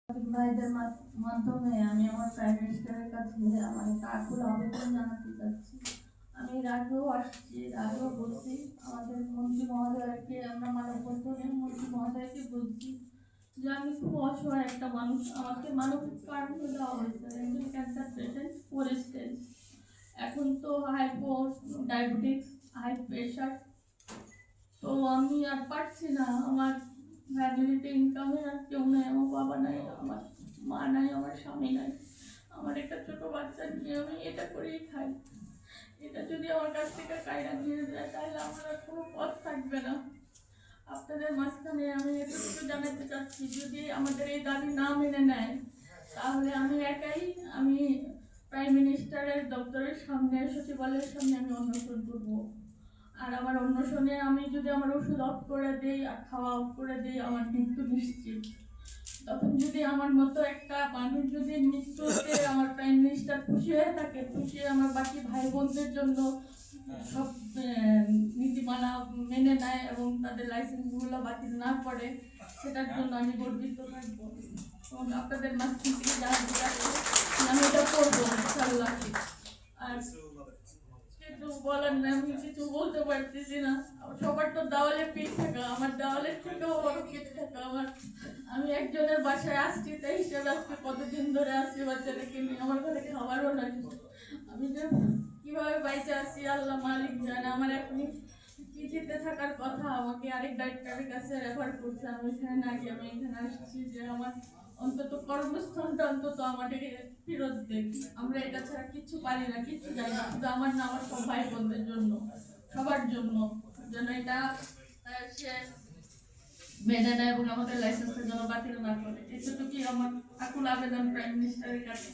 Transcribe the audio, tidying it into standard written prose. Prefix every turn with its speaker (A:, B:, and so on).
A: ভাইদের মাধ্যমে আমি আমার প্রাইম মিনিস্টারের কাছে আমার একটা আকুল আবেদন জানাতে চাচ্ছি। আমি এর আগেও আসছি, এর আগেও বলছি, আমাদের মন্ত্রী মহোদয়কে, আমরা মানববন্ধনের মন্ত্রী মহোদয়কে বলছি যে আমি খুব অসহায় একটা মানুষ, আমাকে মানসিক কারণ দেওয়া হয়েছে, একজন ক্যান্সার পেশেন্ট 4 স্টেজ। এখন তো ডায়াবেটিক্স, হাই প্রেশার, তো আমি আর পারছি না। আমার ফ্যামিলিতে ইনকামে আর কেউ নাই, আমার বাবা নাই, আমার মা নাই, আমার স্বামী নাই, আমার একটা ছোট বাচ্চা নিয়ে আমি এটা করেই খাই। এটা যদি আমার কাছ থেকে কায়রা নিয়ে যায় তাহলে আমার আর কোনো পথ থাকবে না। আপনাদের মাঝখানে আমি এতটুকু জানাতে চাচ্ছি, যদি আমাদের এই দাবি না মেনে নেয় তাহলে আমি একাই প্রাইম মিনিস্টারের দপ্তরের সামনে, সচিবালয়ের সামনে আমি অনশন করবো। আর আমার অন্বেষণে আমি যদি আমার ওষুধ অফ করে দিই আর খাওয়া অফ করে দিই, আমার মৃত্যু নিশ্চিত। তখন যদি আমার মতো একটা মানুষ যদি মৃত্যুতে আমার প্রাইম মিনিস্টার খুশি হয়ে থাকে, খুশি আমার বাকি ভাই বোনদের জন্য সব নীতিমালা মেনে নেয় এবং তাদের লাইসেন্সগুলো বাতিল না করে, সেটার জন্য আমি গর্বিত থাকবো। এবং আপনাদের মাঝখান থেকে যারা আছে আমি এটা করবো ইনশাআল্লাহ। আর কিছু বলার না, আমি কিছু বলতে পারতেছি না। সবার তো দেওয়ালে পিঠ থাকা, আমার দেওয়ালের থেকেও বড় পিঠ থাকা আমার। আমি একজনের বাসায় আসছি, তাই হিসেবে আজকে কতদিন ধরে আসছি বাচ্চাটাকে নিয়ে, আমার ঘরে খাবারও নাই। আমি যে কিভাবে বাইচে আসছি আল্লাহ মালিক জানে। আমার এখনই পিজিতে থাকার কথা, আমাকে আরেক ডাক্তারের কাছে রেফার করছে, আমি এখানে না গিয়ে আমি এখানে আসছি যে আমার অন্তত কর্মস্থানটা অন্তত আমাদেরকে ফেরত দেখ। আমরা এটা ছাড়া কিচ্ছু পারি না, কিচ্ছু জানি না, শুধু আমার না, আমার সব ভাই বোনদের জন্য, সবার জন্য যেন এটা সে মেনে নেয় এবং আমাদের লাইসেন্সের জন্য বাতিল না করে। এতটুকুই আমার আকুল আবেদন প্রাইম মিনিস্টারের কাছে।